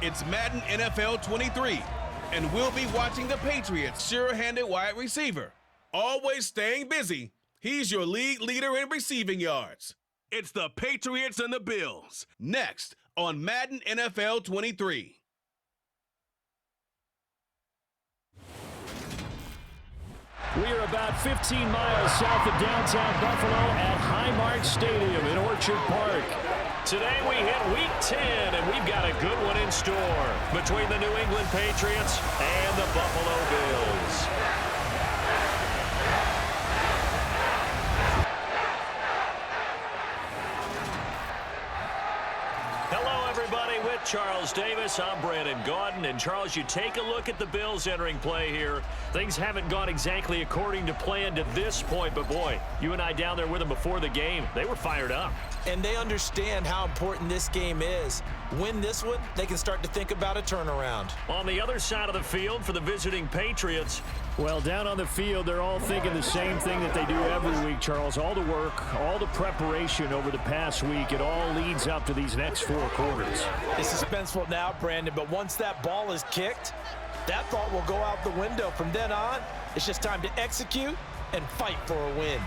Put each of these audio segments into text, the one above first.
It's Madden NFL 23, and we'll be watching the Patriots' sure-handed wide receiver. Always staying busy, he's your league leader in receiving yards. It's the Patriots and the Bills, next on Madden NFL 23. We are about 15 miles south of downtown Buffalo at Highmark Stadium in Orchard Park. Today we hit Week 10, and we've got a good one in store between the New England Patriots and the Buffalo Bills. Hello, everybody. With Charles Davis, I'm Brandon Gaudin. And, Charles, you take a look at the Bills entering play here. Things haven't gone exactly according to plan to this point, but, boy, you and I down there with them before the game, they were fired up. And they understand how important this game is. Win this one, they can start to think about a turnaround. On the other side of the field for the visiting Patriots, well, down on the field, they're all thinking the same thing that they do every week, Charles. All the work, all the preparation over the past week, it all leads up to these next 4 quarters. It's suspenseful now, Brandon, but once that ball is kicked, that thought will go out the window. From then on, it's just time to execute and fight for a win.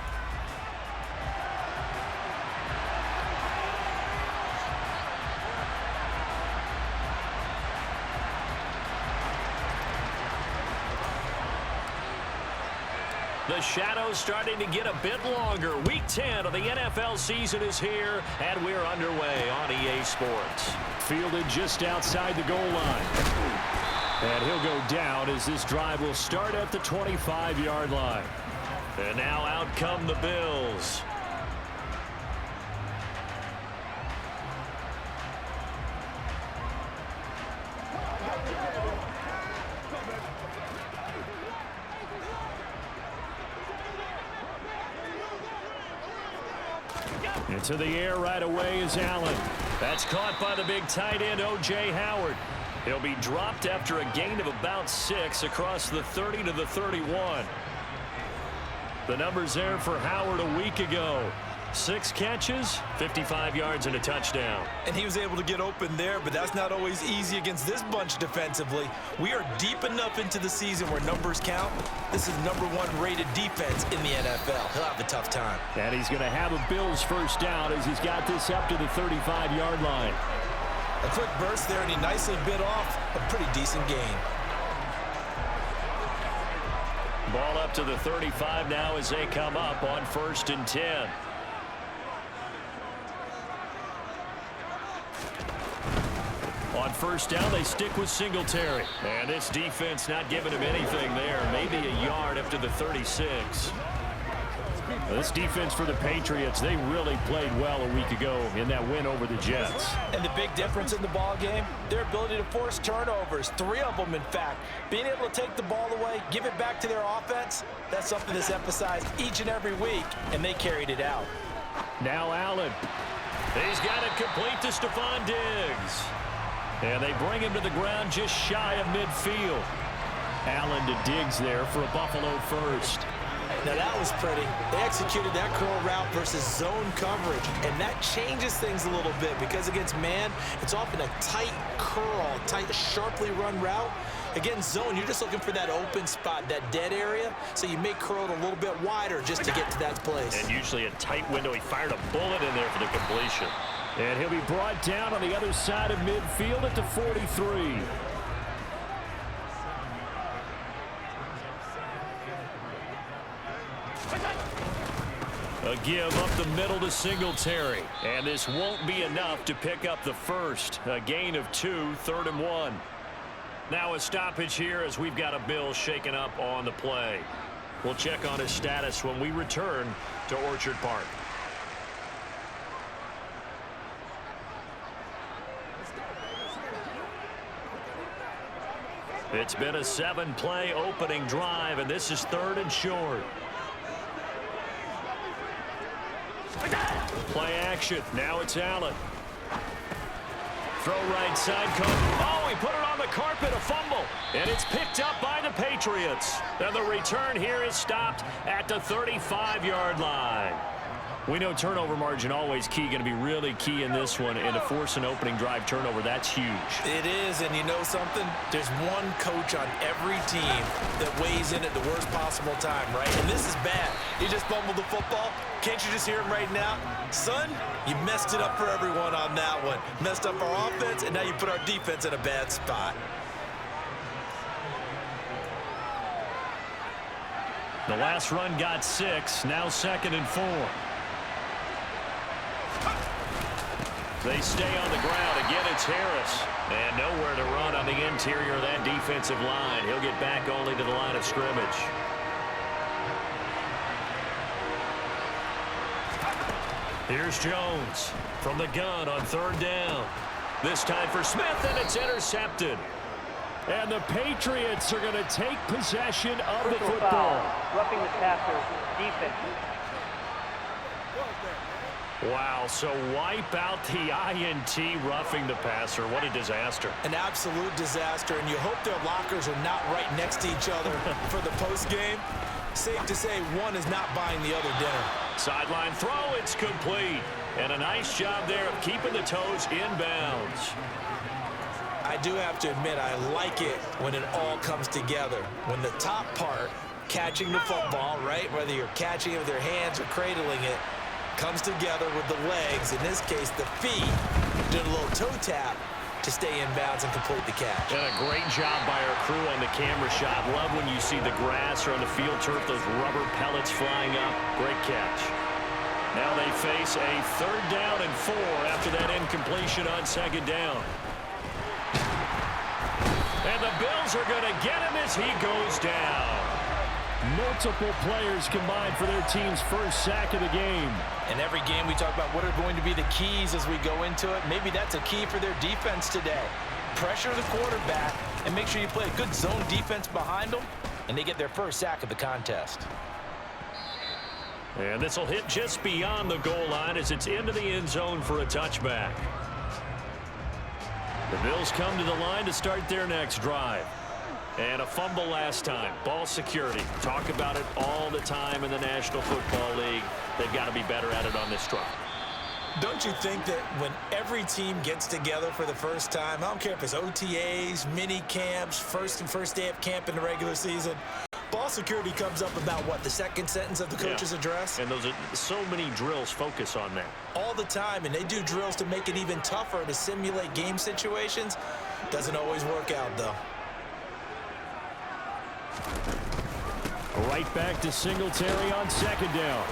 the shadows starting to get a bit longer. Week 10 of the NFL season is here, and we're underway on EA Sports. Fielded just outside the goal line. And he'll go down as this drive will start at the 25-yard line. And now out come the Bills. Into the air right away is Allen. That's caught by the big tight end, O.J. Howard. He'll be dropped after a gain of about 6 across the 30 to the 31. The numbers there for Howard a week ago. 6 catches, 55 yards, and a touchdown. And he was able to get open there, but that's not always easy against this bunch defensively. We are deep enough into the season where numbers count. This is #1 rated defense in the NFL. He'll have a tough time. And he's going to have a Bills first down as he's got this up to the 35-yard line. A quick burst there, and he nicely bit off a pretty decent gain. Ball up to the 35 now as they come up on 1st and 10. On first down, they stick with Singletary. And this defense not giving him anything there. Maybe a yard up to the 36. This defense for the Patriots, they really played well a week ago in that win over the Jets. And the big difference in the ball game, their ability to force turnovers, 3 of them in fact. Being able to take the ball away, give it back to their offense, that's something that's emphasized each and every week, and they carried it out. Now Allen. He's got it complete to Stephon Diggs. And they bring him to the ground just shy of midfield. Allen to Diggs there for a Buffalo first. Now that was pretty. They executed that curl route versus zone coverage, and that changes things a little bit because against man, it's often a tight curl, tight, sharply run route. Against zone, you're just looking for that open spot, that dead area, so you may curl it a little bit wider just to get to that place. And usually a tight window. He fired a bullet in there for the completion. And he'll be brought down on the other side of midfield at the 43. A give up the middle to Singletary. And this won't be enough to pick up the first. A gain of 2, 3rd and 1. Now a stoppage here as we've got a Bill shaken up on the play. We'll check on his status when we return to Orchard Park. It's been a 7-play opening drive, and this is 3rd and short. Play action. Now it's Allen. Throw right side. Oh, he put it on the carpet. A fumble. And it's picked up by the Patriots. And the return here is stopped at the 35-yard line. We know turnover margin always key, going to be really key in this one, and to force an opening drive turnover, that's huge. It is, and you know something? There's one coach on every team that weighs in at the worst possible time, right? And this is bad. He just fumbled the football. Can't you just hear him right now? Son, you messed it up for everyone on that one. Messed up our offense, and now you put our defense in a bad spot. The last run got 6, now 2nd and 4. They stay on the ground. Again, it's Harris. And nowhere to run on the interior of that defensive line. He'll get back only to the line of scrimmage. Here's Jones from the gun on 3rd down. This time for Smith, and it's intercepted. And the Patriots are going to take possession of the football. Roughing the passer, defense. Wow, so wipe out the INT, roughing the passer. What a disaster. An absolute disaster, and you hope their lockers are not right next to each other for the postgame. Safe to say one is not buying the other dinner. Sideline throw, it's complete. And a nice job there of keeping the toes inbounds. I do have to admit, I like it when it all comes together. When the top part, catching the football, right, whether you're catching it with your hands or cradling it, comes together with the legs, in this case the feet, did a little toe tap to stay in bounds and complete the catch. And a great job by our crew on the camera shot. Love when you see the grass or on the field turf, those rubber pellets flying up. Great catch. Now they face a 3rd down and 4 after that incompletion on 2nd down. And the Bills are going to get him as he goes down. Multiple players combined for their team's first sack of the game. In every game we talk about what are going to be the keys as we go into it. Maybe that's a key for their defense today. Pressure the quarterback and make sure you play a good zone defense behind them, and they get their first sack of the contest. And this will hit just beyond the goal line as it's into the end zone for a touchback. The Bills come to the line to start their next drive. And a fumble last time. Ball security. Talk about it all the time in the National Football League. They've got to be better at it on this drive. Don't you think that when every team gets together for the first time, I don't care if it's OTAs, mini camps, first day of camp in the regular season, ball security comes up about what, the second sentence of the coach's address? And those are so many drills focus on that. All the time, and they do drills to make it even tougher to simulate game situations. Doesn't always work out, though. Right back to Singletary on 2nd down.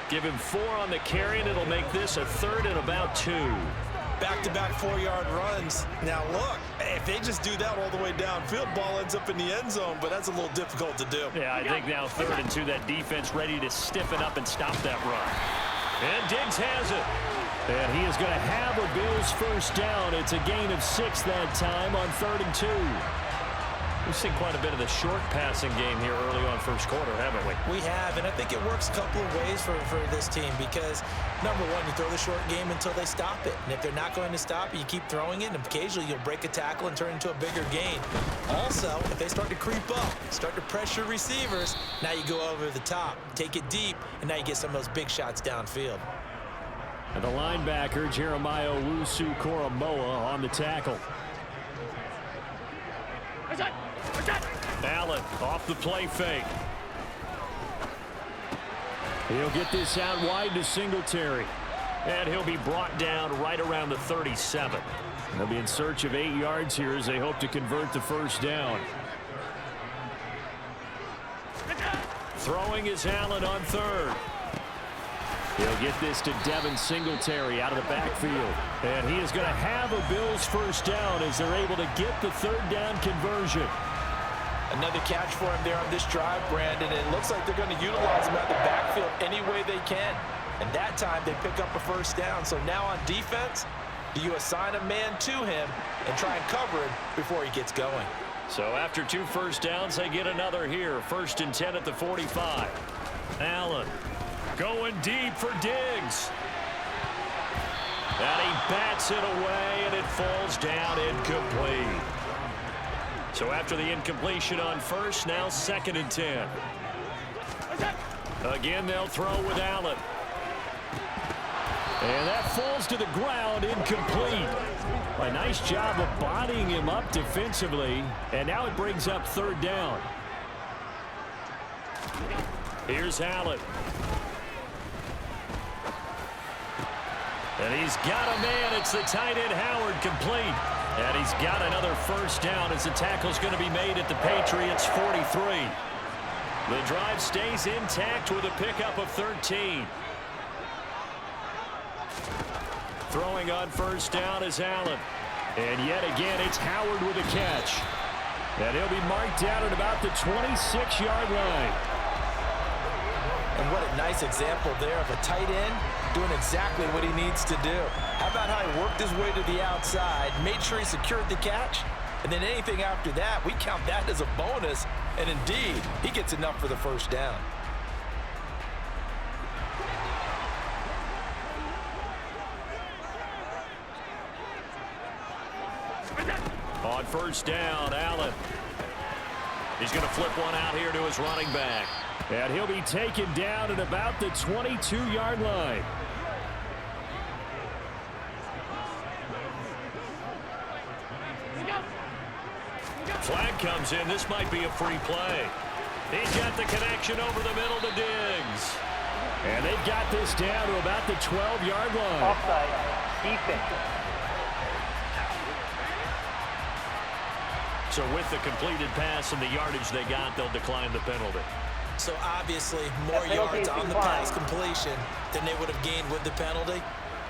Give him 4 on the carry, and it'll make this a 3rd and about 2. Back-to-back 4-yard runs. Now, look, if they just do that all the way downfield, ball ends up in the end zone, but that's a little difficult to do. Yeah, I think now 3rd and 2, that defense ready to stiffen up and stop that run. And Diggs has it. And he is going to have a Bills first down. It's a gain of 6 that time on 3rd and 2. We've seen quite a bit of the short passing game here early on first quarter, haven't we? We have, and I think it works a couple of ways for this team because, number one, you throw the short game until they stop it. And if they're not going to stop it, you keep throwing it, and occasionally you'll break a tackle and turn into a bigger gain. Also, if they start to creep up, start to pressure receivers, now you go over the top, take it deep, and now you get some of those big shots downfield. And the linebacker, Jeremiah Owusu-Koramoah, on the tackle. Allen off the play fake. He'll get this out wide to Singletary. And he'll be brought down right around the 37. They'll be in search of 8 yards here as they hope to convert the first down. Throwing is Allen on 3rd. He'll get this to Devin Singletary out of the backfield. And he is going to have a Bills first down as they're able to get the 3rd down conversion. Another catch for him there on this drive, Brandon. It looks like they're going to utilize him out of the backfield any way they can. And that time they pick up a first down. So now on defense, do you assign a man to him and try and cover him before he gets going? So after 2 first downs, they get another here. 1st and 10 at the 45. Allen going deep for Diggs. And he bats it away, and it falls down incomplete. So after the incompletion on 1st, now 2nd and 10. Again, they'll throw with Allen. And that falls to the ground, incomplete. A nice job of bodying him up defensively. And now it brings up third down. Here's Allen. And he's got a man. It's the tight end, Howard, complete. And he's got another first down as the tackle's going to be made at the Patriots 43. The drive stays intact with a pickup of 13. Throwing on first down is Allen. And yet again, it's Howard with a catch. And he'll be marked down at about the 26-yard line. And what a nice example there of a tight end doing exactly what he needs to do. How about how he worked his way to the outside, made sure he secured the catch, and then anything after that, we count that as a bonus. And indeed, he gets enough for the first down. On first down, Allen. He's going to flip one out here to his running back. And he'll be taken down at about the 22-yard line. Flag comes in. This might be a free play. He's got the connection over the middle to Diggs. And they've got this down to about the 12-yard line. Offside. Defense. So with the completed pass and the yardage they got, they'll decline the penalty. So obviously, more yards on the pass completion than they would have gained with the penalty.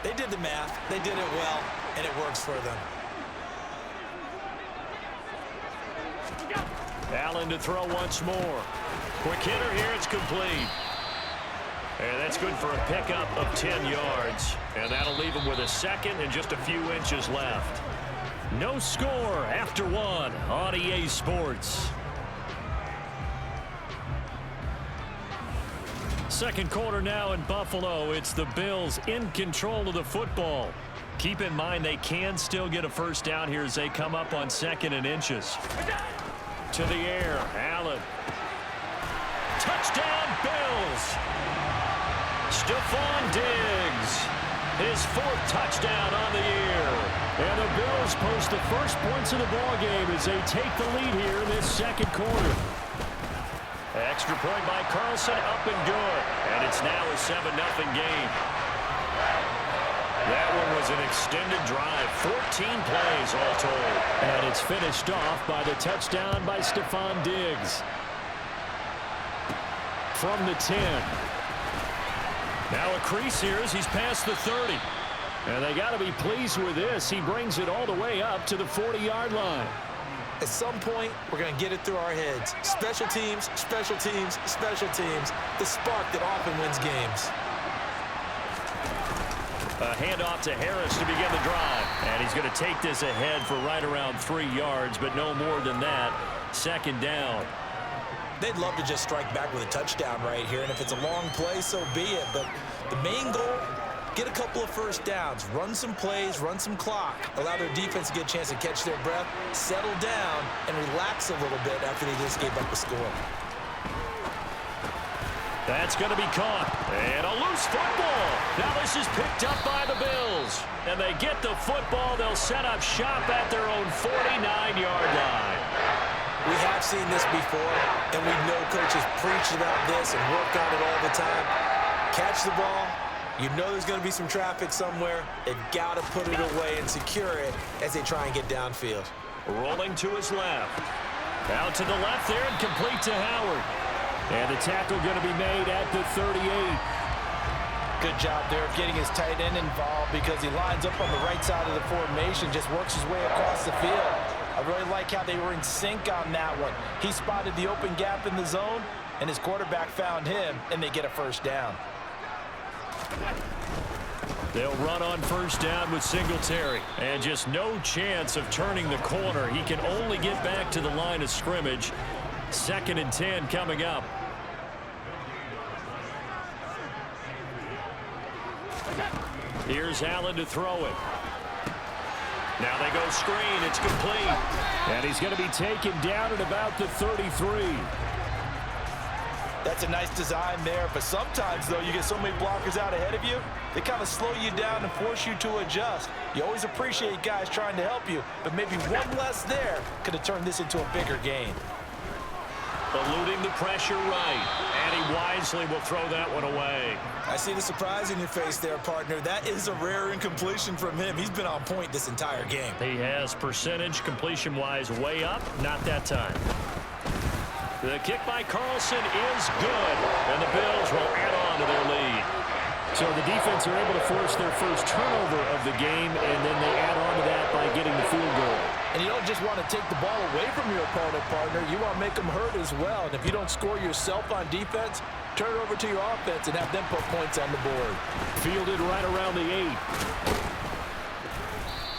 They did the math. They did it well, and it works for them. Allen to throw once more. Quick hitter here. It's complete. And that's good for a pickup of 10 yards. And that'll leave him with a second and just a few inches left. No score after one on EA Sports. Second quarter now in Buffalo. It's the Bills in control of the football. Keep in mind they can still get a first down here as they come up on second and inches. To the air, Allen. Touchdown, Bills. Stephon Diggs. His fourth touchdown on the year. And the Bills post the first points of the ballgame as they take the lead here in this second quarter. Extra point by Carlson, up and good. And it's now a 7-0 game. That one was an extended drive, 14 plays all told. And it's finished off by the touchdown by Stephon Diggs. From the 10. Now a crease here as he's past the 30. And they got to be pleased with this. He brings it all the way up to the 40-yard line. At some point, we're going to get it through our heads. Special teams, special teams, special teams. The spark that often wins games. A handoff to Harris to begin the drive. And he's going to take this ahead for right around 3 yards, but no more than that. Second down. They'd love to just strike back with a touchdown right here, and if it's a long play, so be it. But the main goal, get a couple of first downs, run some plays, run some clock, allow their defense to get a chance to catch their breath, settle down, and relax a little bit after they just gave up the score. That's going to be caught. And a loose football. Now this is picked up by the Bills. And they get the football. They'll set up shop at their own 49-yard line. We have seen this before, and we know coaches preach about this and work on it all the time. Catch the ball. You know there's going to be some traffic somewhere. They've got to put it away and secure it as they try and get downfield. Rolling to his left. Out to the left there and complete to Howard. And the tackle going to be made at the 38. Good job there of getting his tight end involved because he lines up on the right side of the formation, just works his way across the field. I really like how they were in sync on that one. He spotted the open gap in the zone, and his quarterback found him, and they get a first down. They'll run on first down with Singletary. And just no chance of turning the corner. He can only get back to the line of scrimmage. 2nd and 10 coming up. Here's Allen to throw it. Now they go screen. It's complete. And he's going to be taken down at about the 33. That's a nice design there, but sometimes, though, you get so many blockers out ahead of you, they kind of slow you down and force you to adjust. You always appreciate guys trying to help you, but maybe one less there could have turned this into a bigger game. Eluding the pressure right, and he wisely will throw that one away. I see the surprise in your face there, partner. That is a rare incompletion from him. He's been on point this entire game. He has percentage completion-wise way up, not that time. The kick by Carlson is good, and the Bills will add on to their lead. So the defense are able to force their first turnover of the game, and then they add on to that by getting the field goal. And you don't just want to take the ball away from your opponent, partner. You want to make them hurt as well. And if you don't score yourself on defense, turn it over to your offense and have them put points on the board. Fielded right around the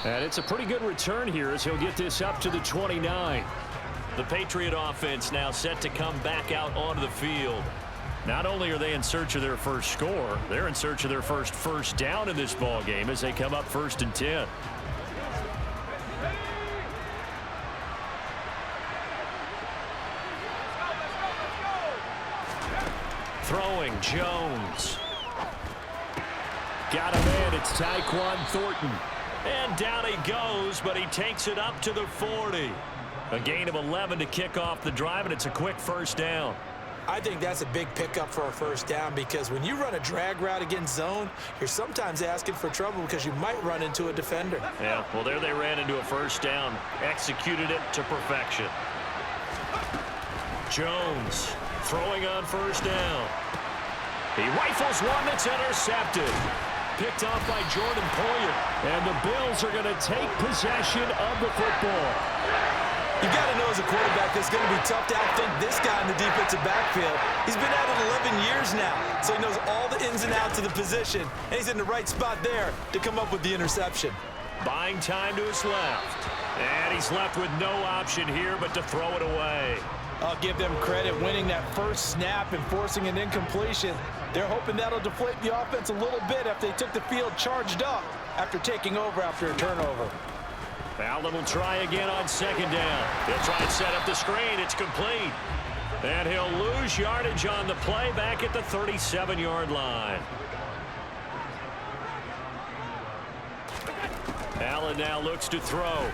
8. And it's a pretty good return here as he'll get this up to the 29. The Patriot offense now set to come back out onto the field. Not only are they in search of their first score, they're in search of their first down in this ball game as they come up 1st and 10. Throwing, Jones. Got him in. It's Tyquan Thornton. And down he goes, but he takes it up to the 40. A gain of 11 to kick off the drive, and it's a quick first down. I think that's a big pickup for a first down because when you run a drag route against zone, you're sometimes asking for trouble because you might run into a defender. Yeah, well, there they ran into a first down. Executed it to perfection. Jones throwing on first down. He rifles one that's intercepted. Picked off by Jordan Poyer. And the Bills are going to take possession of the football. You got to know as a quarterback it's going to be tough to outthink this guy in the defensive backfield. He's been at it 11 years now, so he knows all the ins and outs of the position, and he's in the right spot there to come up with the interception. Buying time to his left. And he's left with no option here but to throw it away. I'll give them credit winning that first snap and forcing an incompletion. They're hoping that'll deflate the offense a little bit after they took the field charged up after taking over after a turnover. Allen will try again on 2nd down. He'll try and set up the screen. It's complete. And he'll lose yardage on the play back at the 37-yard line. Allen now looks to throw.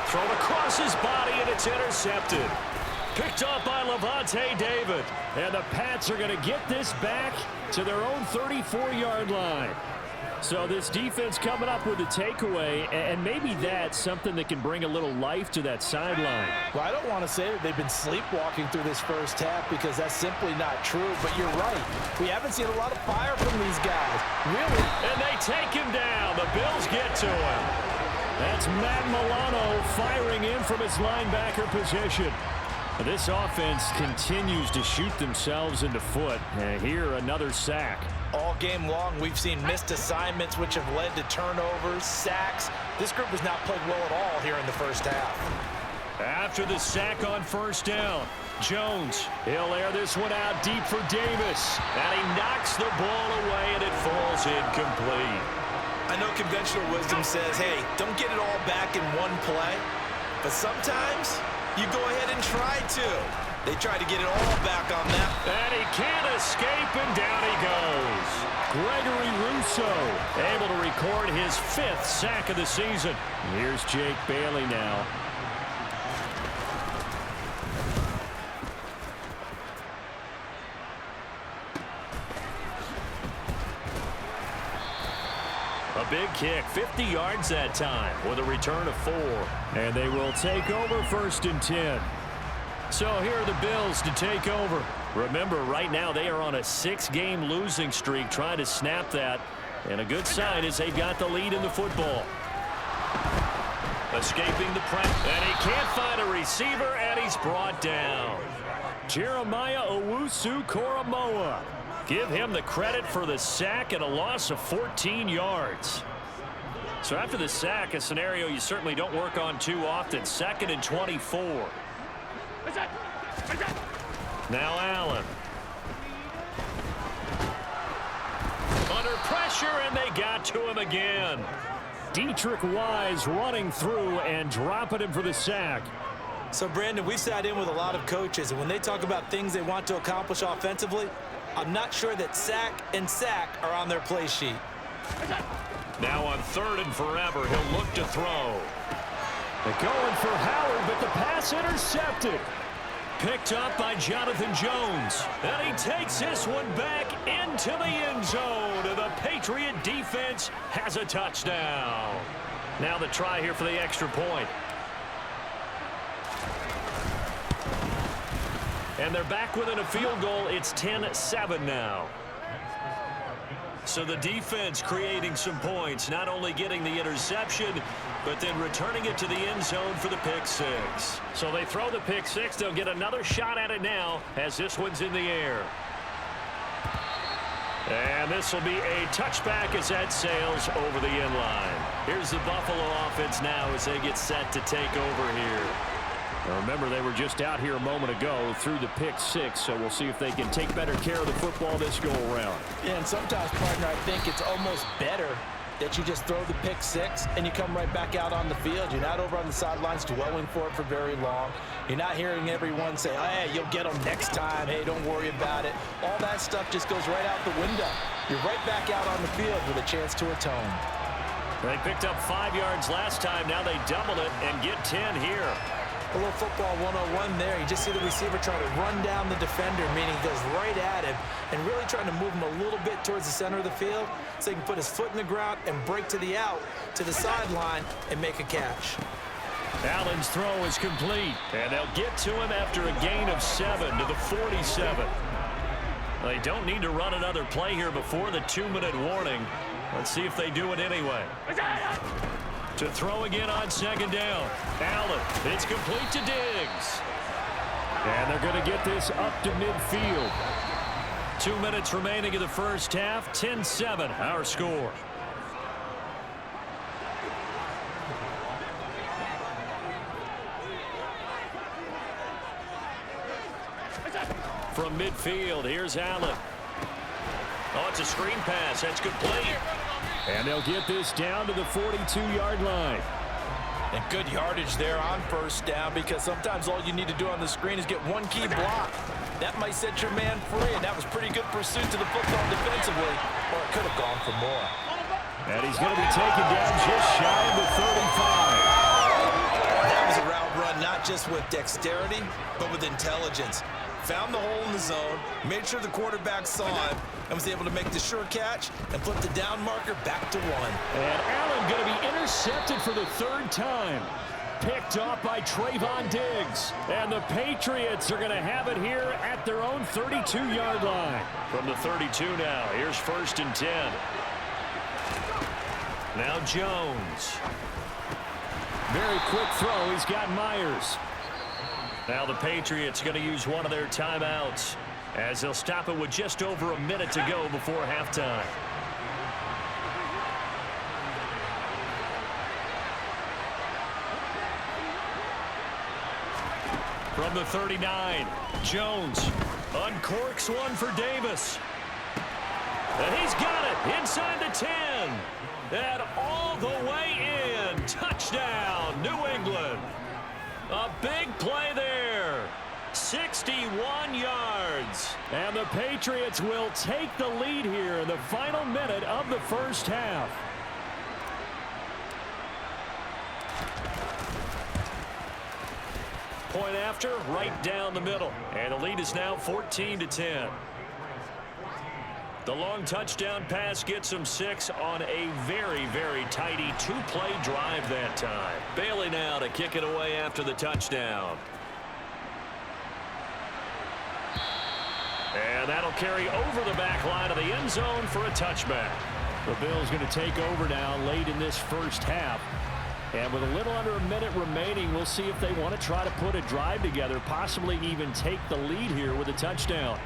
Thrown across his body, and it's intercepted. Picked up by Levante David. And the Pats are going to get this back to their own 34-yard line. So this defense coming up with a takeaway, and maybe that's something that can bring a little life to that sideline. Well, I don't want to say that they've been sleepwalking through this first half because that's simply not true, but you're right. We haven't seen a lot of fire from these guys, really. And they take him down. The Bills get to him. That's Matt Milano firing in from his linebacker position. This offense continues to shoot themselves in the foot. And here, another sack. All game long, we've seen missed assignments, which have led to turnovers, sacks. This group has not played well at all here in the first half. After the sack on first down, Jones, he'll air this one out deep for Davis. And he knocks the ball away, and it falls incomplete. I know conventional wisdom says, hey, don't get it all back in one play. But sometimes you go ahead and try to. They tried to get it all back on that. And he can't escape, and down he goes. Gregory Rousseau able to record his 5th sack of the season. Here's Jake Bailey now. A big kick, 50 yards that time with a return of 4. And they will take over 1st and 10. So here are the Bills to take over. Remember, right now they are on a 6-game losing streak, trying to snap that. And a good sign is they've got the lead in the football. Escaping the press, and he can't find a receiver, and he's brought down. Jeremiah Owusu-Koramoah. Give him the credit for the sack and a loss of 14 yards. So after the sack, a scenario you certainly don't work on too often. 2nd and 24. Now Allen. Under pressure, and they got to him again. Dietrich Wise running through and dropping him for the sack. So, Brandon, we've sat in with a lot of coaches, and when they talk about things they want to accomplish offensively, I'm not sure that sack and sack are on their play sheet. Now on 3rd and forever, he'll look to throw. They're going for Howard, but the pass intercepted. Picked up by Jonathan Jones. And he takes this one back into the end zone. And the Patriot defense has a touchdown. Now the try here for the extra point. And they're back within a field goal. It's 10-7 now. So the defense creating some points, not only getting the interception, but then returning it to the end zone for the pick six. So they throw the pick six. They'll get another shot at it now as this one's in the air. And this will be a touchback as that sails over the end line. Here's the Buffalo offense now as they get set to take over here. Now remember, they were just out here a moment ago through the pick six, so we'll see if they can take better care of the football this go-around. Yeah, and sometimes, partner, I think it's almost better that you just throw the pick six and you come right back out on the field. You're not over on the sidelines dwelling for it for very long. You're not hearing everyone say, hey, you'll get them next time. Hey, don't worry about it. All that stuff just goes right out the window. You're right back out on the field with a chance to atone. They picked up 5 yards last time. Now they double it and get 10 here. A little football 101 there. You just see the receiver trying to run down the defender, meaning he goes right at him and really trying to move him a little bit towards the center of the field so he can put his foot in the ground and break to the out, to the sideline, and make a catch. Allen's throw is complete. And they'll get to him after a gain of 7 to the 47. They don't need to run another play here before the 2-minute warning. Let's see if they do it anyway. To throw again on 2nd down. Allen, it's complete to Diggs. And they're going to get this up to midfield. 2 minutes remaining in the first half. 10-7, our score. From midfield, here's Allen. Oh, it's a screen pass. That's complete. And they'll get this down to the 42-yard line. And good yardage there on 1st down, because sometimes all you need to do on the screen is get one key block. That might set your man free, and that was pretty good pursuit to the football defensively, or it could have gone for more. And he's going to be taken down just shy of the 35. That was a route run not just with dexterity, but with intelligence. Found the hole in the zone, made sure the quarterback saw him, and was able to make the sure catch and flip the down marker back to 1. And Allen going to be intercepted for the 3rd time. Picked off by Trayvon Diggs. And the Patriots are going to have it here at their own 32-yard line. From the 32 now, here's 1st and 10. Now Jones. Very quick throw. He's got Myers. Now the Patriots going to use one of their timeouts as they'll stop it with just over a minute to go before halftime. From the 39, Jones uncorks one for Davis. And he's got it inside the 10. And all the way in. Touchdown, New England. A big play there. 61 yards. And the Patriots will take the lead here in the final minute of the first half. Point after, right down the middle. And the lead is now 14-10. The long touchdown pass gets them 6 on a very, very tidy 2-play drive that time. Bailey now to kick it away after the touchdown. And that'll carry over the back line of the end zone for a touchback. The Bills going to take over now late in this first half. And with a little under a minute remaining, we'll see if they want to try to put a drive together, possibly even take the lead here with a touchdown.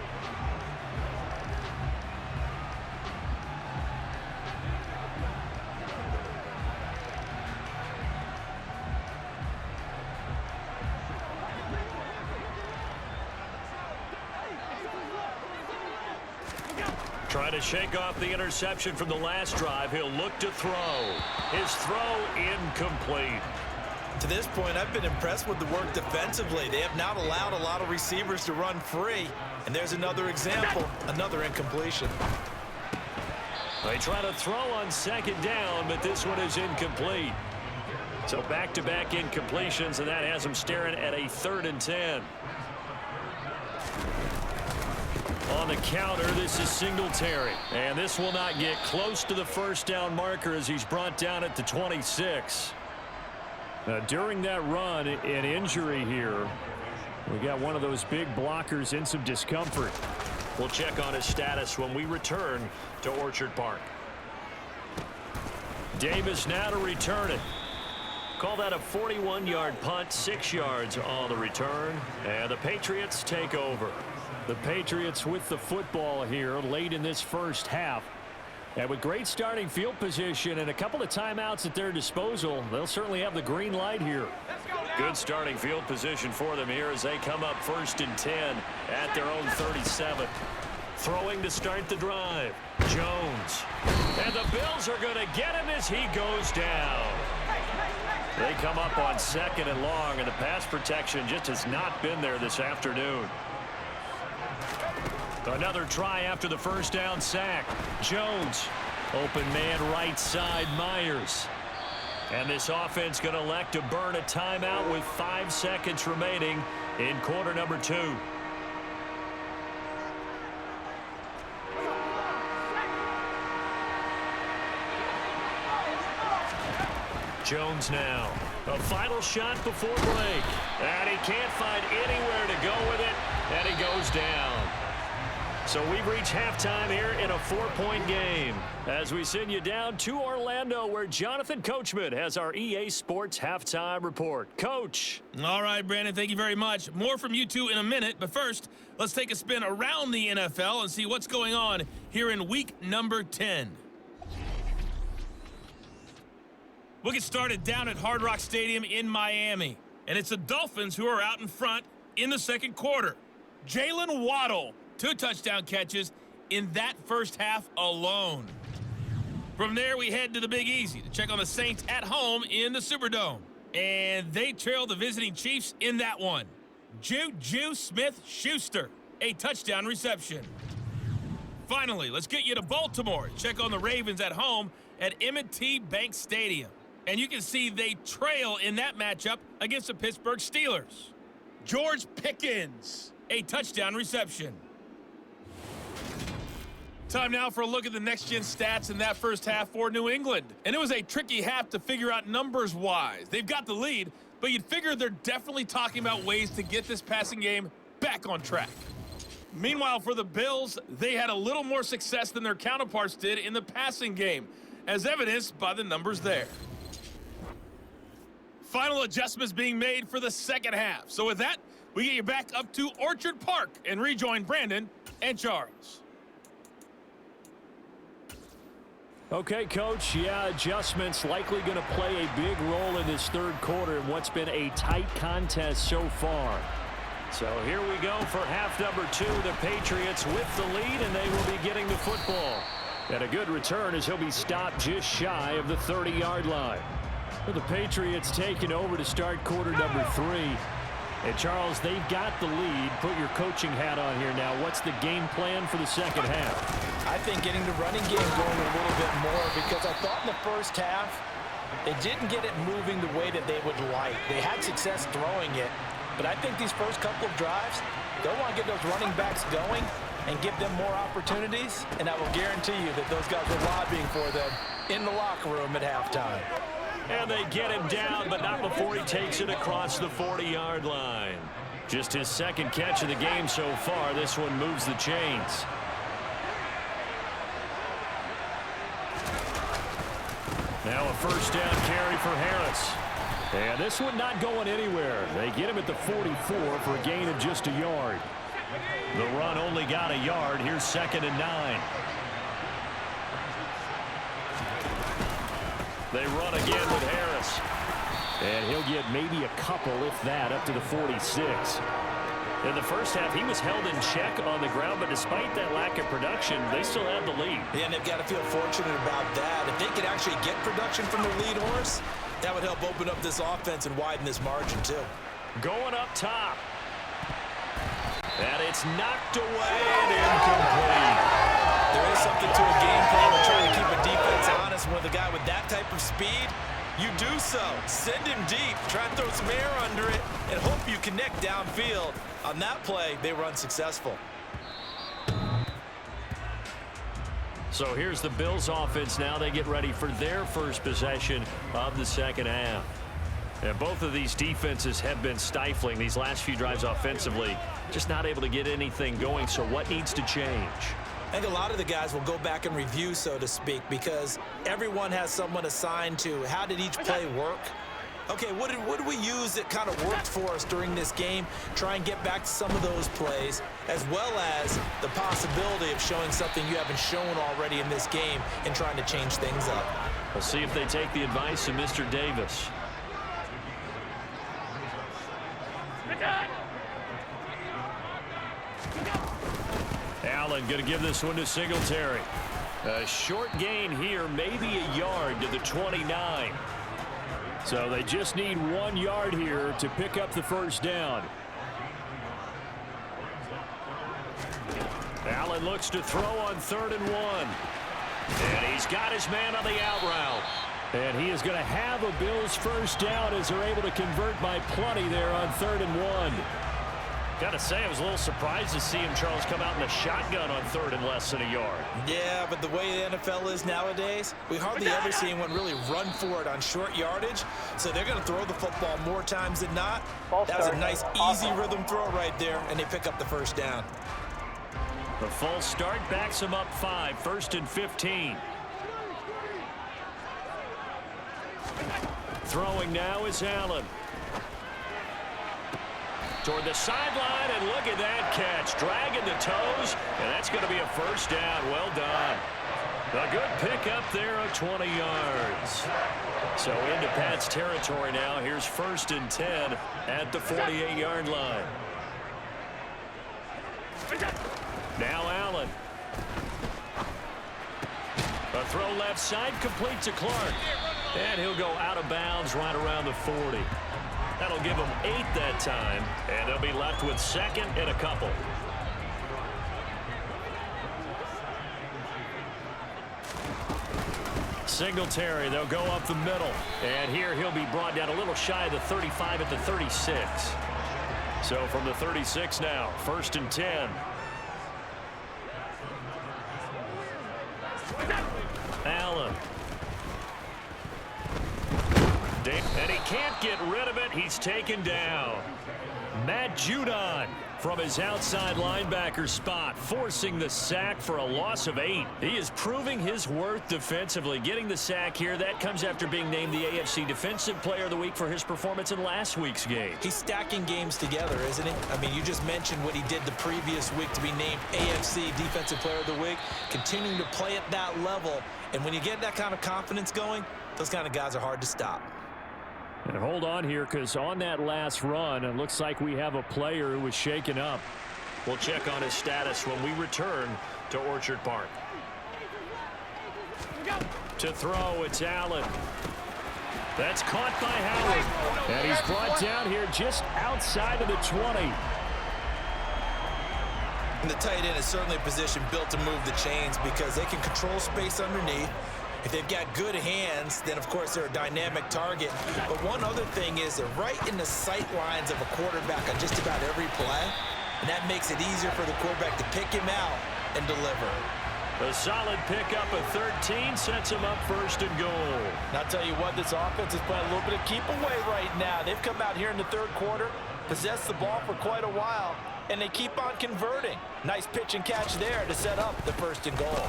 Trying to shake off the interception from the last drive. He'll look to throw. His throw incomplete. To this point, I've been impressed with the work defensively. They have not allowed a lot of receivers to run free. And there's another example, another incompletion. They try to throw on second down, but this one is incomplete. So back-to-back incompletions, and that has them staring at a 3rd and 10. On the counter, this is Singletary. And this will not get close to the first down marker as he's brought down at the 26. During that run, an injury here. We got one of those big blockers in some discomfort. We'll check on his status when we return to Orchard Park. Davis now to return it. Call that a 41-yard punt, 6 yards on the return. And the Patriots take over. The Patriots with the football here late in this first half. And with great starting field position and a couple of timeouts at their disposal, they'll certainly have the green light here. Good starting field position for them here as they come up 1st and 10 at their own 37. Throwing to start the drive. Jones. And the Bills are going to get him as he goes down. They come up on 2nd and long, and the pass protection just has not been there this afternoon. Another try after the first down sack. Jones. Open man right side, Myers. And this offense going to elect to burn a timeout with 5 seconds remaining in quarter number 2. Jones now. A final shot before break. And he can't find anywhere to go with it. And he goes down. So we've reached halftime here in a 4-point game as we send you down to Orlando where Jonathan Coachman has our EA Sports halftime report. Coach. All right, Brandon, thank you very much. More from you two in a minute, but first, let's take a spin around the NFL and see what's going on here in week number 10. We'll get started down at Hard Rock Stadium in Miami, and it's the Dolphins who are out in front in the second quarter. Jalen Waddle. 2 touchdown catches in that first half alone. From there, we head to the Big Easy to check on the Saints at home in the Superdome. And they trail the visiting Chiefs in that one. Juju Smith-Schuster, a touchdown reception. Finally, let's get you to Baltimore. Check on the Ravens at home at M&T Bank Stadium. And you can see they trail in that matchup against the Pittsburgh Steelers. George Pickens, a touchdown reception. Time now for a look at the next-gen stats in that first half for New England. And it was a tricky half to figure out numbers-wise. They've got the lead, but you'd figure they're definitely talking about ways to get this passing game back on track. Meanwhile, for the Bills, they had a little more success than their counterparts did in the passing game, as evidenced by the numbers there. Final adjustments being made for the second half. So with that, we get you back up to Orchard Park and rejoin Brandon and Charles. Okay, Coach. Yeah, adjustments likely going to play a big role in this third quarter in what's been a tight contest so far. So here we go for half number 2. The Patriots with the lead, and they will be getting the football. And a good return as he'll be stopped just shy of the 30-yard line. Well, the Patriots taking over to start quarter number 3. And, Charles, they've got the lead. Put your coaching hat on here now. What's the game plan for the second half? I think getting the running game going a little bit more because I thought in the first half they didn't get it moving the way that they would like. They had success throwing it, but I think these first couple of drives, they'll want to get those running backs going and give them more opportunities, and I will guarantee you that those guys are lobbying for them in the locker room at halftime. And they get him down, but not before he takes it across the 40-yard line. Just his second catch of the game so far. This one moves the chains. Now a first down carry for Harris. And this one not going anywhere. They get him at the 44 for a gain of just a yard. The run only got a yard. Here's 2nd and 9. They run again with Harris. And he'll get maybe a couple, if that, up to the 46. In the first half, he was held in check on the ground, but despite that lack of production, they still have the lead. Yeah, and they've got to feel fortunate about that. If they could actually get production from the lead horse, That would help open up this offense and widen this margin, too. Going up top. And it's knocked away and incomplete. There is something to a game plan of trying to keep a defense honest. With a guy with that type of speed, you do so. Send him deep. Try and throw some air under it and hope you connect downfield. On that play, they were unsuccessful. So here's the Bills offense now. They get ready for their first possession of the second half. And both of these defenses have been stifling these last few drives offensively. Just not able to get anything going. So what needs to change? I think a lot of the guys will go back and review, so to speak, because everyone has someone assigned to how did each play work. Okay, what did we use that kind of worked for us during this game? Try and get back to some of those plays, as well as the possibility of showing something you haven't shown already in this game and trying to change things up. We'll see if they take the advice of Mr. Davis. Allen going to give this one to Singletary. A short gain here, maybe a yard to the 29. So they just need 1 yard here to pick up the first down. Allen looks to throw on 3rd and 1. And he's got his man on the out route. And he is going to have a Bills first down as they're able to convert by plenty there on 3rd and 1. Got to say, I was a little surprised to see him, Charles, come out in the shotgun on 3rd and less than a yard. Yeah, but the way the NFL is nowadays, we hardly ever see anyone really run for it on short yardage. So they're going to throw the football more times than not. That was a nice, easy rhythm throw right there, and they pick up the first down. The false start backs him up 5, 1st and 15. Throwing now is Allen. Toward the sideline, and look at that catch. Dragging the toes, and that's going to be a first down. Well done. A good pick up there of 20 yards. So into Pat's territory now. Here's 1st and 10 at the 48-yard line. Now Allen. A throw left side, complete to Clark. And he'll go out of bounds right around the 40. That'll give them 8 that time, and they'll be left with 2nd and a couple. Singletary, they'll go up the middle. And here he'll be brought down a little shy of the 35 at the 36. So from the 36 now, 1st and 10. Allen. And he can't get rid of it. He's taken down. Matt Judon from his outside linebacker spot, forcing the sack for a loss of 8. He is proving his worth defensively. Getting the sack here, that comes after being named the AFC Defensive Player of the Week for his performance in last week's game. He's stacking games together, isn't he? I mean, you just mentioned what he did the previous week to be named AFC Defensive Player of the Week, continuing to play at that level. And when you get that kind of confidence going, those kind of guys are hard to stop. And hold on here, because on that last run, it looks like we have a player who was shaken up. We'll check on his status when we return to Orchard Park. To throw, it's Allen. That's caught by Howard. And he's brought down here just outside of the 20. And the tight end is certainly a position built to move the chains because they can control space underneath. If they've got good hands, then, of course, they're a dynamic target. But one other thing is they're right in the sight lines of a quarterback on just about every play, and that makes it easier for the quarterback to pick him out and deliver. A solid pickup of 13 sets him up 1st and goal. And I'll tell you what, this offense is playing a little bit of keep away right now. They've come out here in the 3rd quarter, possessed the ball for quite a while, and they keep on converting. Nice pitch and catch there to set up the 1st and goal.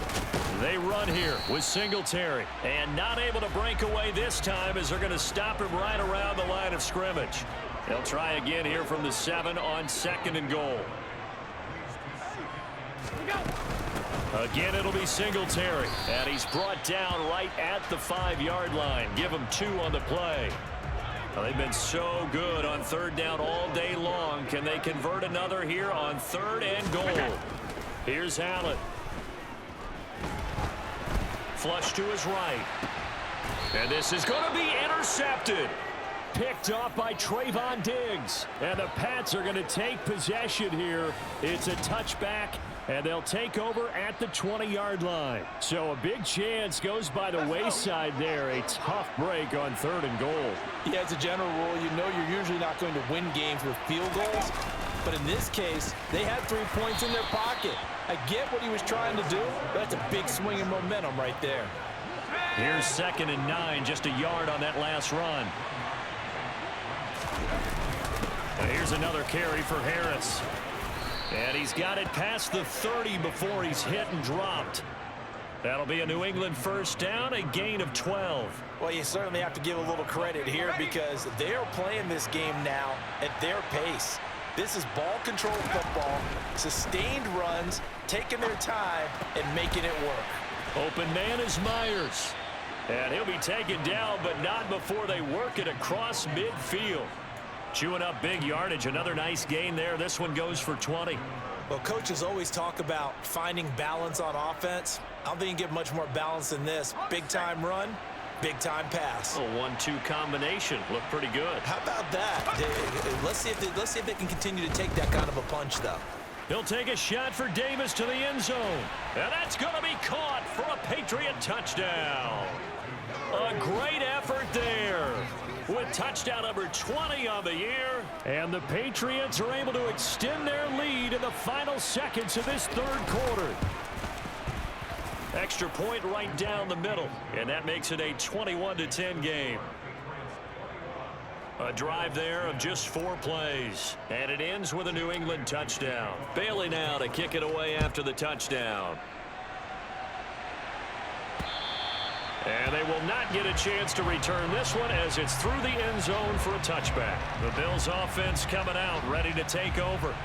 They run here with Singletary, and not able to break away this time as they're going to stop him right around the line of scrimmage. They'll try again here from the 7 on 2nd and goal. Again, it'll be Singletary, and he's brought down right at the 5-yard line. Give him 2 on the play. Well, they've been so good on 3rd down all day long. Can they convert another here on 3rd and goal? Here's Allen. Flush to his right. And this is going to be intercepted. Picked off by Trayvon Diggs. And the Pats are going to take possession here. It's a touchback, and they'll take over at the 20-yard line. So a big chance goes by the wayside there. A tough break on 3rd and goal. Yeah, as a general rule, you know you're usually not going to win games with field goals. But in this case, they had 3 points in their pocket. I get what he was trying to do, but that's a big swing in momentum right there. Here's 2nd and 9, just a yard on that last run. And here's another carry for Harris. And he's got it past the 30 before he's hit and dropped. That'll be a New England first down, a gain of 12. Well, you certainly have to give a little credit here because they're playing this game now at their pace. This is ball control football, sustained runs, taking their time, and making it work. Open man is Myers. And he'll be taken down, but not before they work it across midfield. Chewing up big yardage. Another nice gain there. This one goes for 20. Well, coaches always talk about finding balance on offense. I don't think you can get much more balance than this. Big-time run, big-time pass. A 1-2 combination. Looked pretty good. How about that? Let's see if they can continue to take that kind of a punch, though. He'll take a shot for Davis to the end zone. And that's going to be caught for a Patriot touchdown. A great effort there with touchdown number 20 on the year. And the Patriots are able to extend their lead in the final seconds of this 3rd quarter. Extra point right down the middle. And that makes it a 21-10 game. A drive there of just 4 plays. And it ends with a New England touchdown. Bailey now to kick it away after the touchdown. And they will not get a chance to return this one as it's through the end zone for a touchback. The Bills offense coming out, ready to take over.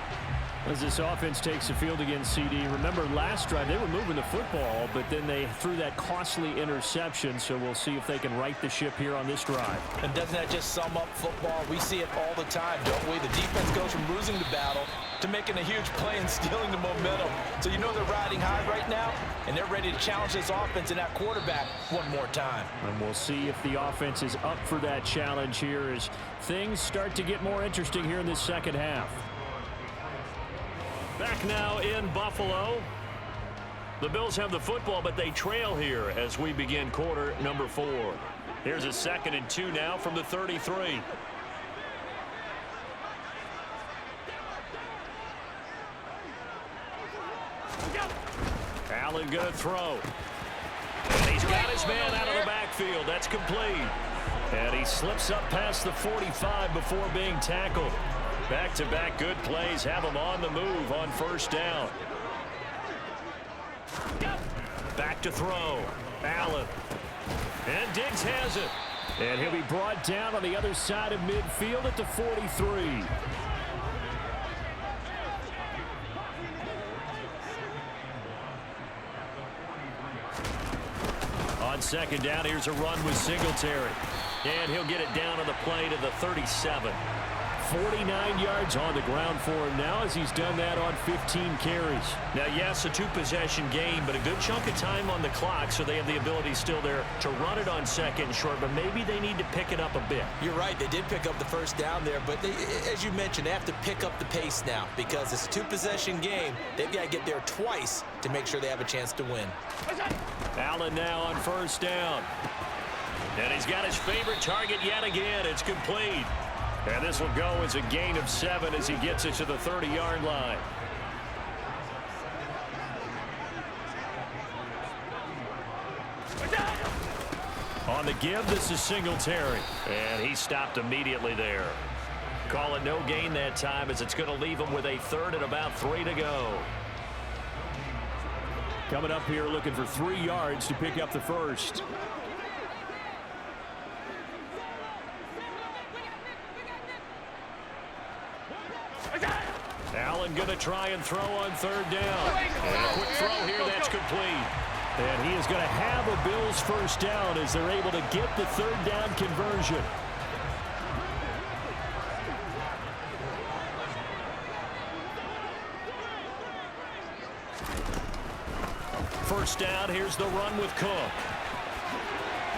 As this offense takes the field against CD, remember last drive they were moving the football, but then they threw that costly interception, so we'll see if they can right the ship here on this drive. And doesn't that just sum up football? We see it all the time, don't we? The defense goes from losing the battle to making a huge play and stealing the momentum. So you know they're riding high right now, and they're ready to challenge this offense and that quarterback one more time. And we'll see if the offense is up for that challenge here as things start to get more interesting here in this second half. Back now in Buffalo. The Bills have the football, but they trail here as we begin quarter number 4. Here's a 2nd and 2 now from the 33. Allen going to throw. And he's got his man out of the backfield. That's complete. And he slips up past the 45 before being tackled. Back-to-back good plays have him on the move on first down. Back to throw. Allen. And Diggs has it. And he'll be brought down on the other side of midfield at the 43. On second down, here's a run with Singletary. And he'll get it down on the play to the 37. 49 yards on the ground for him now as he's done that on 15 carries. Now, yes, a 2-possession game, but a good chunk of time on the clock, so they have the ability still there to run it on 2nd and short, but maybe they need to pick it up a bit. You're right. They did pick up the first down there, but as you mentioned, they have to pick up the pace now because it's a 2-possession game. They've got to get there twice to make sure they have a chance to win. Allen now on first down. And he's got his favorite target yet again. It's complete. And this will go as a gain of 7 as he gets it to the 30-yard line. On the give, this is Singletary. And he stopped immediately there. Call it no gain that time as it's going to leave him with a 3rd and about 3 to go. Coming up here looking for 3 yards to pick up the first. Allen going to try and throw on 3rd down. And a quick throw here, that's complete. And he is going to have a Bills first down as they're able to get the 3rd down conversion. First down, here's the run with Cook.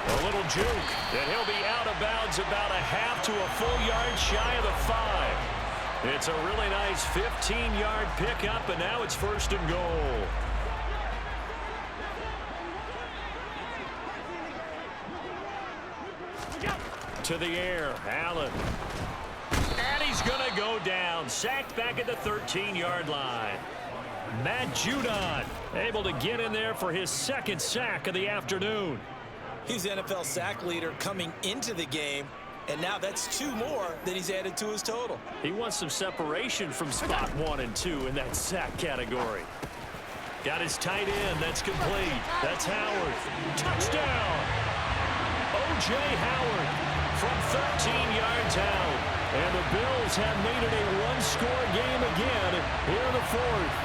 A little juke, and he'll be out of bounds about a half to a full yard shy of the 5. It's a really nice 15-yard pickup, and now it's 1st and goal. To the air, Allen. And he's going to go down. Sacked back at the 13-yard line. Matt Judon able to get in there for his 2nd sack of the afternoon. He's the NFL sack leader coming into the game, and now that's 2 more than he's added to his total. He wants some separation from spot 1 and 2 in that sack category. Got his tight end. That's complete. That's Howard. Touchdown. O.J. Howard from 13 yards out. And the Bills have made it a 1-score game again here in the 4th.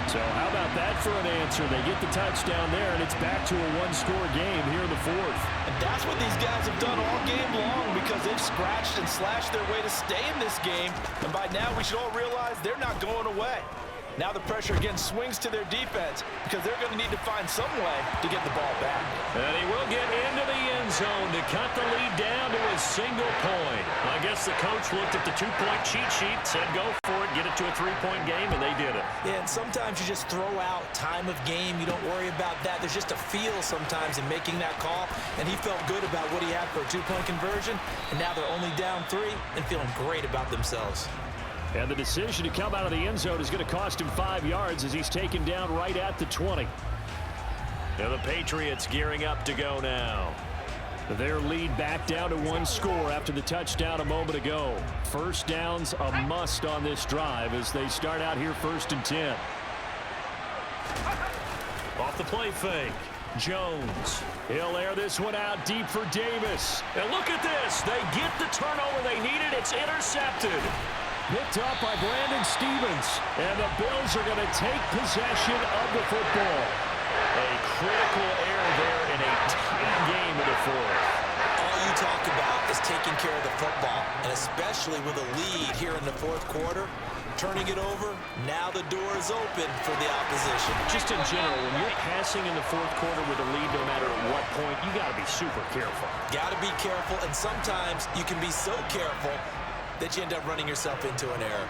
So how about that for an answer? They get the touchdown there, and it's back to a 1-score game here in the 4th. And that's what these guys have done all game long, because they've scratched and slashed their way to stay in this game. And by now, we should all realize they're not going away. Now the pressure again swings to their defense, because they're going to need to find some way to get the ball back. And he will get into the end zone to cut the lead down to a single point. I guess the coach looked at the 2-point cheat sheet, said go for it, get it to a 3-point game, and they did it. Yeah, and sometimes you just throw out time of game. You don't worry about that. There's just a feel sometimes in making that call, and he felt good about what he had for a 2-point conversion, and now they're only down 3 and feeling great about themselves. And the decision to come out of the end zone is going to cost him 5 yards as he's taken down right at the 20. Now the Patriots gearing up to go now. Their lead back down to 1 score after the touchdown a moment ago. First down's a must on this drive as they start out here 1st and 10. Off the play fake. Jones. He'll air this one out deep for Davis. And look at this. They get the turnover they needed. It's intercepted. Picked up by Brandon Stevens. And the Bills are going to take possession of the football. A critical error there in a tight game in the 4th. All you talk about is taking care of the football, and especially with a lead here in the 4th quarter. Turning it over, now the door is open for the opposition. Just in general, when you're passing in the 4th quarter with a lead, no matter at what point, you got to be super careful. Got to be careful, and sometimes you can be so careful that you end up running yourself into an error.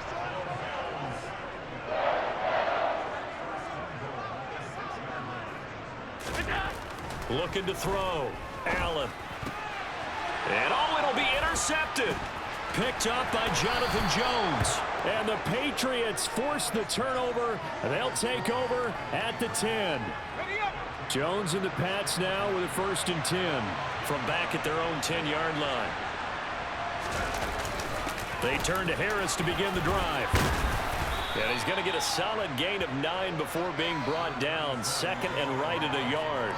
Looking to throw. Allen. And it'll be intercepted. Picked up by Jonathan Jones. And the Patriots force the turnover. And they'll take over at the 10. Jones and the Pats now with a 1st and 10 from back at their own 10-yard line. They turn to Harris to begin the drive. And he's going to get a solid gain of 9 before being brought down. 2nd and right at a yard.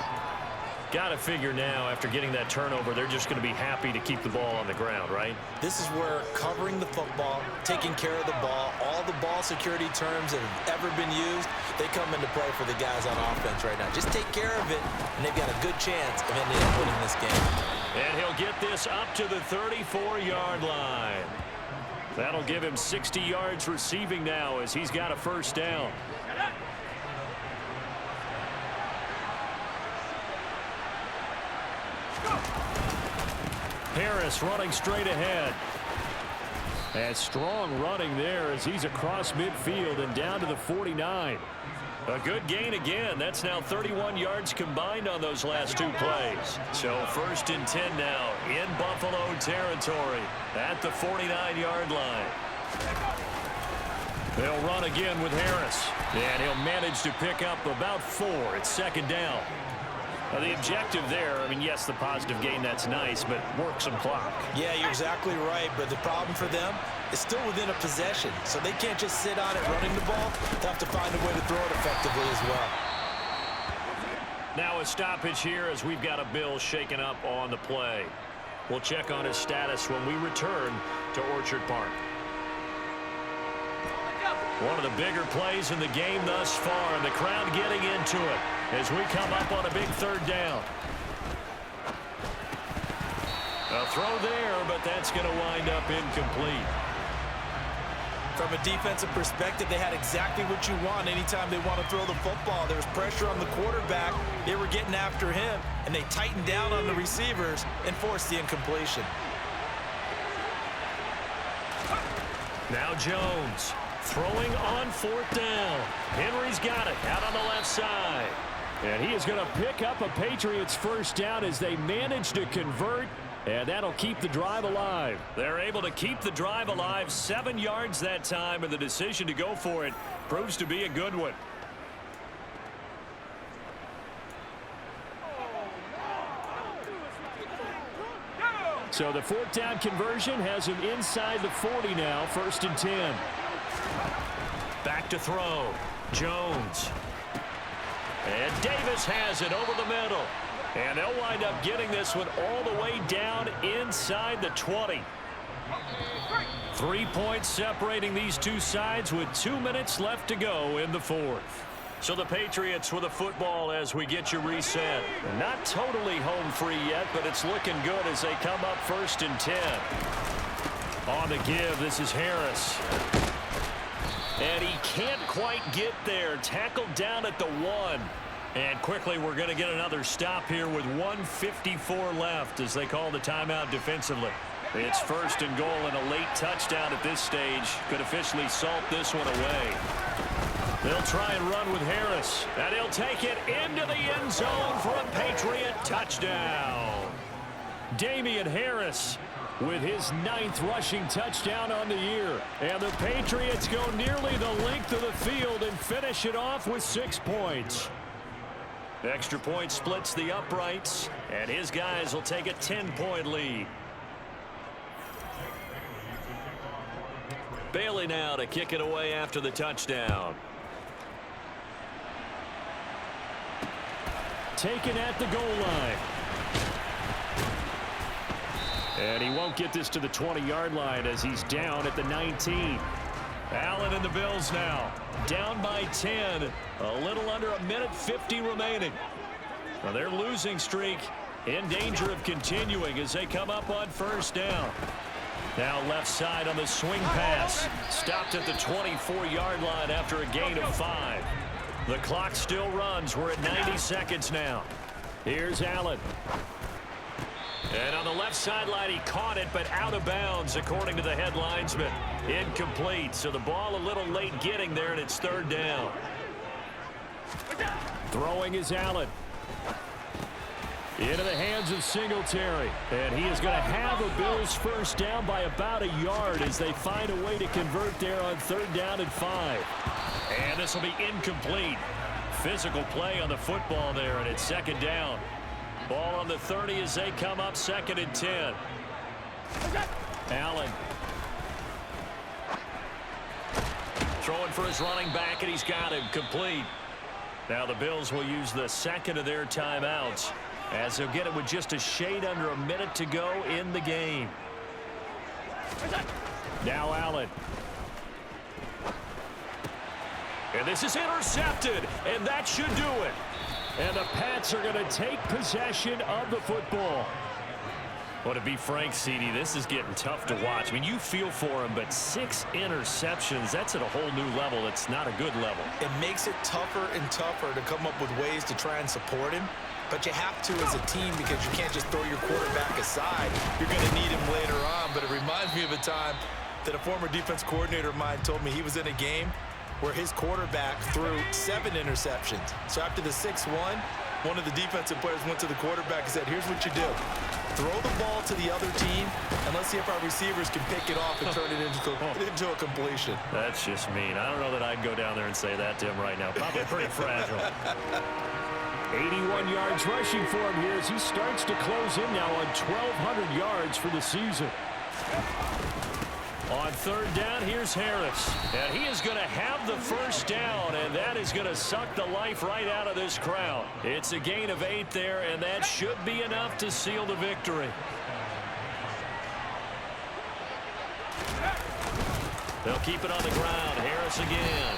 Got to figure now, after getting that turnover, they're just going to be happy to keep the ball on the ground, right? This is where covering the football, taking care of the ball, all the ball security terms that have ever been used, they come into play for the guys on offense right now. Just take care of it, and they've got a good chance of ending up winning this game. And he'll get this up to the 34-yard line. That'll give him 60 yards receiving now as he's got a 1st down. Harris running straight ahead. And strong running there as he's across midfield and down to the 49. A good gain again. That's now 31 yards combined on those last 2 plays. So 1st and 10 now in Buffalo territory at the 49-yard line. They'll run again with Harris. And he'll manage to pick up about 4. It's 2nd down. Now the objective there, I mean, yes, the positive gain, that's nice, but work some clock. Yeah, you're exactly right, but the problem for them is still within a possession, so they can't just sit on it running the ball. They have to find a way to throw it effectively as well. Now a stoppage here as we've got a Bill shaken up on the play. We'll check on his status when we return to Orchard Park. One of the bigger plays in the game thus far, and the crowd getting into it as we come up on a big 3rd down. A throw there, but that's going to wind up incomplete. From a defensive perspective, they had exactly what you want anytime they want to throw the football. There was pressure on the quarterback. They were getting after him, and they tightened down on the receivers and forced the incompletion. Now Jones throwing on 4th down. Henry's got it out on the left side. And he is going to pick up a Patriots first down as they manage to convert. And that'll keep the drive alive. They're able to keep the drive alive, 7 yards that time, and the decision to go for it proves to be a good one. So the 4th down conversion has him inside the 40 now, 1st and 10. Back to throw. Jones. And Davis has it over the middle. And they'll wind up getting this one all the way down inside the 20. 3 points separating these two sides with 2 minutes left to go in the 4th. So the Patriots with a football as we get you reset. Not totally home free yet, but it's looking good as they come up 1st and 10. On the give, this is Harris. And he can't quite get there. Tackled down at the 1. And quickly we're going to get another stop here with 1:54 left as they call the timeout defensively. It's 1st and goal, and a late touchdown at this stage could officially salt this one away. They'll try and run with Harris, and he'll take it into the end zone for a Patriot touchdown. Damian Harris with his 9th rushing touchdown on the year. And the Patriots go nearly the length of the field and finish it off with 6 points. Extra point splits the uprights, and his guys will take a 10-point lead. Bailey now to kick it away after the touchdown. Taken at the goal line. And he won't get this to the 20-yard line as he's down at the 19. Allen and the Bills now down by 10. A little under 1:50 remaining. Well, their losing streak in danger of continuing as they come up on 1st down. Now left side on the swing pass. Stopped at the 24-yard line after a gain of 5. The clock still runs. We're at 90 seconds now. Here's Allen. And on the left sideline, he caught it, but out of bounds, according to the head linesman. Incomplete, so the ball a little late getting there, and it's 3rd down. Throwing is Allen. Into the hands of Singletary. And he is going to have a Bills first down by about a yard as they find a way to convert there on 3rd down and 5. And this will be incomplete. Physical play on the football there, and it's 2nd down. Ball on the 30 as they come up 2nd and 10. Allen. Throwing for his running back, and he's got him complete. Now the Bills will use the 2nd of their timeouts as they'll get it with just a shade under a minute to go in the game. Now Allen. And this is intercepted, and that should do it. And the Pats are going to take possession of the football. Well, to be frank, CD, this is getting tough to watch. I mean, you feel for him, but 6 interceptions, that's at a whole new level. It's not a good level. It makes it tougher and tougher to come up with ways to try and support him. But you have to as a team because you can't just throw your quarterback aside. You're going to need him later on. But it reminds me of a time that a former defense coordinator of mine told me he was in a game where his quarterback threw 7 interceptions. So after the 6-1, one of the defensive players went to the quarterback and said, here's what you do. Throw the ball to the other team, and let's see if our receivers can pick it off and turn it into a completion. That's just mean. I don't know that I'd go down there and say that to him right now. Probably pretty fragile. 81 yards rushing for him here as he starts to close in now on 1,200 yards for the season. On 3rd down, here's Harris. And he is going to have the first down, and that is going to suck the life right out of this crowd. It's a gain of 8 there, and that should be enough to seal the victory. They'll keep it on the ground. Harris again.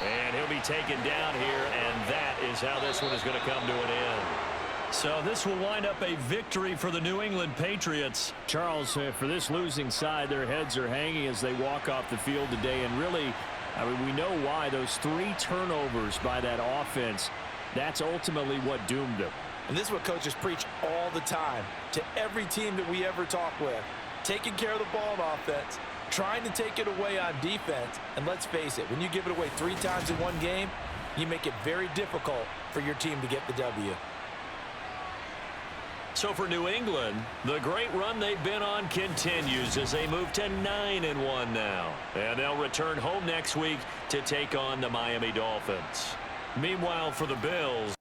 And he'll be taken down here, and that is how this one is going to come to an end. So this will wind up a victory for the New England Patriots. Charles, for this losing side, their heads are hanging as they walk off the field today. And really, I mean, we know why. Those 3 turnovers by that offense, that's ultimately what doomed them. And this is what coaches preach all the time to every team that we ever talk with. Taking care of the ball on offense, trying to take it away on defense. And let's face it, when you give it away 3 times in one game, you make it very difficult for your team to get the W. So for New England, the great run they've been on continues as they move to 9-1 now. And they'll return home next week to take on the Miami Dolphins. Meanwhile, for the Bills,